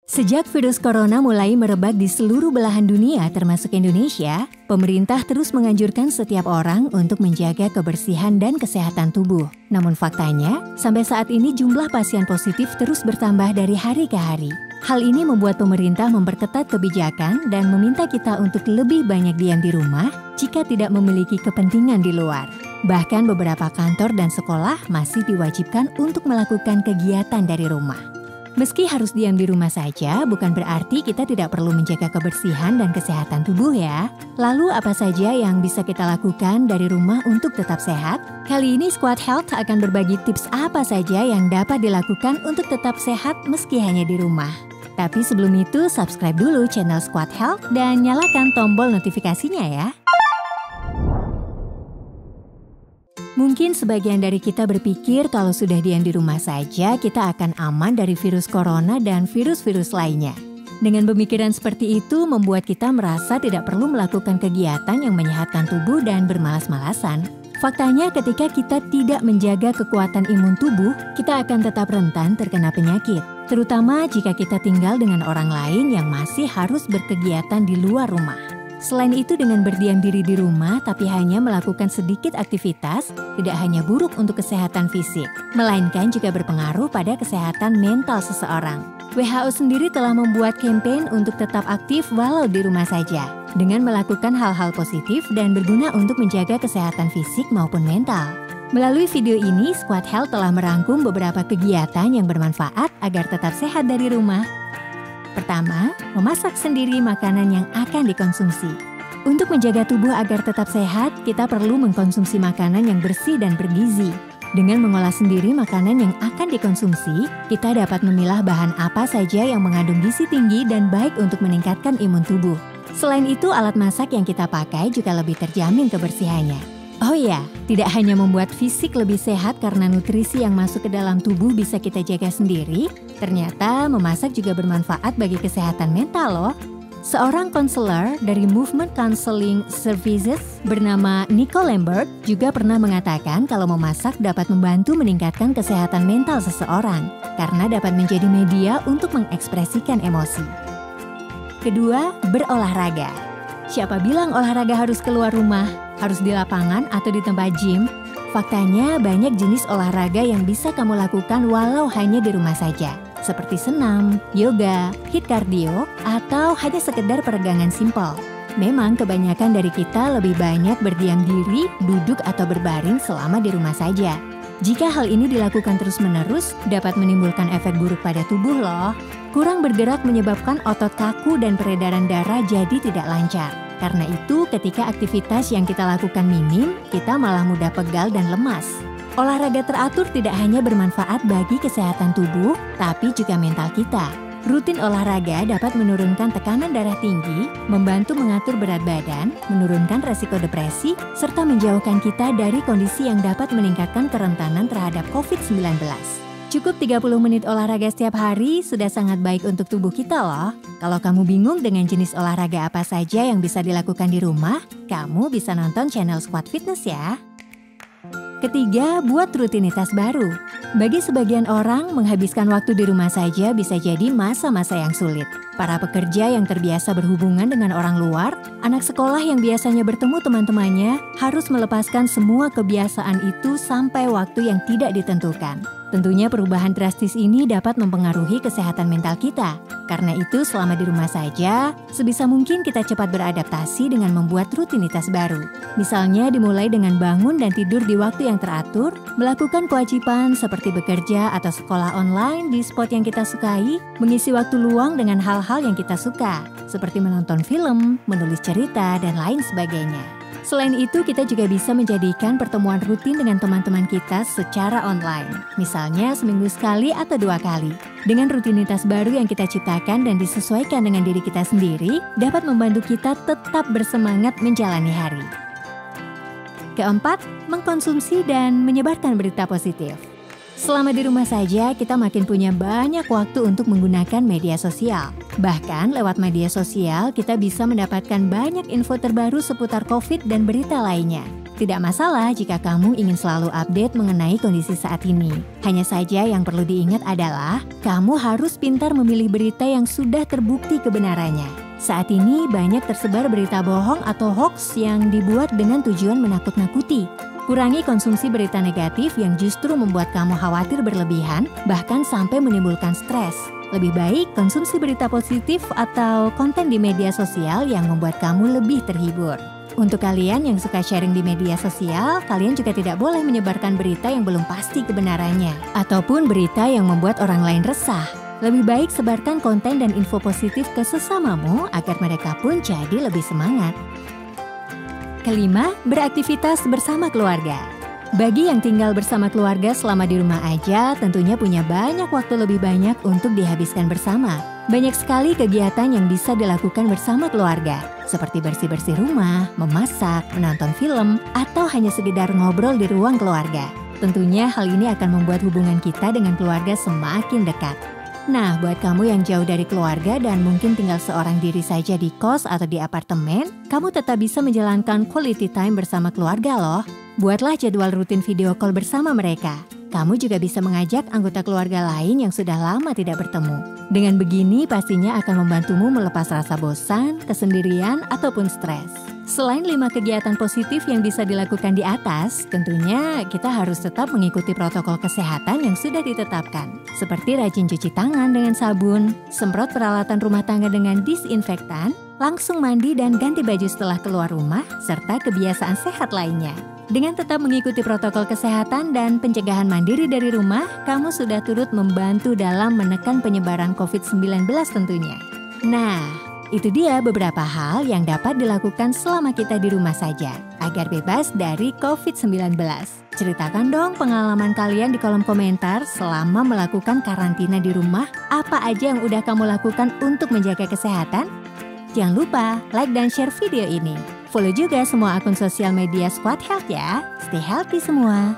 Sejak virus corona mulai merebak di seluruh belahan dunia termasuk Indonesia, pemerintah terus menganjurkan setiap orang untuk menjaga kebersihan dan kesehatan tubuh. Namun faktanya, sampai saat ini jumlah pasien positif terus bertambah dari hari ke hari. Hal ini membuat pemerintah memperketat kebijakan dan meminta kita untuk lebih banyak diam di rumah jika tidak memiliki kepentingan di luar. Bahkan beberapa kantor dan sekolah masih diwajibkan untuk melakukan kegiatan dari rumah. Meski harus diam di rumah saja, bukan berarti kita tidak perlu menjaga kebersihan dan kesehatan tubuh ya. Lalu apa saja yang bisa kita lakukan dari rumah untuk tetap sehat? Kali ini Squad Health akan berbagi tips apa saja yang dapat dilakukan untuk tetap sehat meski hanya di rumah. Tapi sebelum itu, subscribe dulu channel Squad Health dan nyalakan tombol notifikasinya ya. Mungkin sebagian dari kita berpikir kalau sudah diam di rumah saja kita akan aman dari virus corona dan virus-virus lainnya. Dengan pemikiran seperti itu membuat kita merasa tidak perlu melakukan kegiatan yang menyehatkan tubuh dan bermalas-malasan. Faktanya ketika kita tidak menjaga kekuatan imun tubuh, kita akan tetap rentan terkena penyakit. Terutama jika kita tinggal dengan orang lain yang masih harus berkegiatan di luar rumah. Selain itu, dengan berdiam diri di rumah tapi hanya melakukan sedikit aktivitas, tidak hanya buruk untuk kesehatan fisik, melainkan juga berpengaruh pada kesehatan mental seseorang. WHO sendiri telah membuat kampanye untuk tetap aktif walau di rumah saja, dengan melakukan hal-hal positif dan berguna untuk menjaga kesehatan fisik maupun mental. Melalui video ini, Squad Health telah merangkum beberapa kegiatan yang bermanfaat agar tetap sehat dari rumah. Pertama, memasak sendiri makanan yang akan dikonsumsi. Untuk menjaga tubuh agar tetap sehat, kita perlu mengkonsumsi makanan yang bersih dan bergizi. Dengan mengolah sendiri makanan yang akan dikonsumsi, kita dapat memilah bahan apa saja yang mengandung gizi tinggi dan baik untuk meningkatkan imun tubuh. Selain itu, alat masak yang kita pakai juga lebih terjamin kebersihannya. Oh ya, tidak hanya membuat fisik lebih sehat karena nutrisi yang masuk ke dalam tubuh bisa kita jaga sendiri, ternyata memasak juga bermanfaat bagi kesehatan mental loh. Seorang konselor dari Movement Counseling Services bernama Nico Lambert juga pernah mengatakan kalau memasak dapat membantu meningkatkan kesehatan mental seseorang karena dapat menjadi media untuk mengekspresikan emosi. Kedua, berolahraga. Siapa bilang olahraga harus keluar rumah? Harus di lapangan atau di tempat gym? Faktanya banyak jenis olahraga yang bisa kamu lakukan walau hanya di rumah saja. Seperti senam, yoga, HIIT cardio, atau hanya sekedar peregangan simpel. Memang kebanyakan dari kita lebih banyak berdiam diri, duduk atau berbaring selama di rumah saja. Jika hal ini dilakukan terus-menerus, dapat menimbulkan efek buruk pada tubuh loh. Kurang bergerak menyebabkan otot kaku dan peredaran darah jadi tidak lancar. Karena itu, ketika aktivitas yang kita lakukan minim, kita malah mudah pegal dan lemas. Olahraga teratur tidak hanya bermanfaat bagi kesehatan tubuh, tapi juga mental kita. Rutin olahraga dapat menurunkan tekanan darah tinggi, membantu mengatur berat badan, menurunkan resiko depresi, serta menjauhkan kita dari kondisi yang dapat meningkatkan kerentanan terhadap COVID-19. Cukup 30 menit olahraga setiap hari sudah sangat baik untuk tubuh kita loh. Kalau kamu bingung dengan jenis olahraga apa saja yang bisa dilakukan di rumah, kamu bisa nonton channel Squad Fitness ya. Ketiga, buat rutinitas baru. Bagi sebagian orang, menghabiskan waktu di rumah saja bisa jadi masa-masa yang sulit. Para pekerja yang terbiasa berhubungan dengan orang luar, anak sekolah yang biasanya bertemu teman-temannya, harus melepaskan semua kebiasaan itu sampai waktu yang tidak ditentukan. Tentunya perubahan drastis ini dapat mempengaruhi kesehatan mental kita. Karena itu selama di rumah saja, sebisa mungkin kita cepat beradaptasi dengan membuat rutinitas baru. Misalnya dimulai dengan bangun dan tidur di waktu yang teratur, melakukan kewajiban seperti bekerja atau sekolah online di spot yang kita sukai, mengisi waktu luang dengan hal-hal yang kita suka, seperti menonton film, menulis cerita, dan lain sebagainya. Selain itu, kita juga bisa menjadikan pertemuan rutin dengan teman-teman kita secara online. Misalnya seminggu sekali atau 2 kali. Dengan rutinitas baru yang kita ciptakan dan disesuaikan dengan diri kita sendiri, dapat membantu kita tetap bersemangat menjalani hari. Keempat, mengkonsumsi dan menyebarkan berita positif. Selama di rumah saja, kita makin punya banyak waktu untuk menggunakan media sosial. Bahkan lewat media sosial, kita bisa mendapatkan banyak info terbaru seputar COVID dan berita lainnya. Tidak masalah jika kamu ingin selalu update mengenai kondisi saat ini. Hanya saja yang perlu diingat adalah kamu harus pintar memilih berita yang sudah terbukti kebenarannya. Saat ini banyak tersebar berita bohong atau hoax yang dibuat dengan tujuan menakut-nakuti. Kurangi konsumsi berita negatif yang justru membuat kamu khawatir berlebihan, bahkan sampai menimbulkan stres. Lebih baik konsumsi berita positif atau konten di media sosial yang membuat kamu lebih terhibur. Untuk kalian yang suka sharing di media sosial, kalian juga tidak boleh menyebarkan berita yang belum pasti kebenarannya, ataupun berita yang membuat orang lain resah. Lebih baik sebarkan konten dan info positif ke sesamamu agar mereka pun jadi lebih semangat. Kelima, beraktivitas bersama keluarga. Bagi yang tinggal bersama keluarga selama di rumah aja, tentunya punya banyak waktu lebih banyak untuk dihabiskan bersama. Banyak sekali kegiatan yang bisa dilakukan bersama keluarga, seperti bersih-bersih rumah, memasak, menonton film, atau hanya sekedar ngobrol di ruang keluarga. Tentunya hal ini akan membuat hubungan kita dengan keluarga semakin dekat. Nah, buat kamu yang jauh dari keluarga dan mungkin tinggal seorang diri saja di kos atau di apartemen, kamu tetap bisa menjalankan quality time bersama keluarga loh. Buatlah jadwal rutin video call bersama mereka. Kamu juga bisa mengajak anggota keluarga lain yang sudah lama tidak bertemu. Dengan begini pastinya akan membantumu melepas rasa bosan, kesendirian, ataupun stres. Selain 5 kegiatan positif yang bisa dilakukan di atas, tentunya kita harus tetap mengikuti protokol kesehatan yang sudah ditetapkan. Seperti rajin cuci tangan dengan sabun, semprot peralatan rumah tangga dengan disinfektan, langsung mandi dan ganti baju setelah keluar rumah, serta kebiasaan sehat lainnya. Dengan tetap mengikuti protokol kesehatan dan pencegahan mandiri dari rumah, kamu sudah turut membantu dalam menekan penyebaran COVID-19 tentunya. Nah, itu dia beberapa hal yang dapat dilakukan selama kita di rumah saja, agar bebas dari COVID-19. Ceritakan dong pengalaman kalian di kolom komentar selama melakukan karantina di rumah, apa aja yang udah kamu lakukan untuk menjaga kesehatan? Jangan lupa like dan share video ini. Follow juga semua akun sosial media Squad Health ya. Stay healthy semua.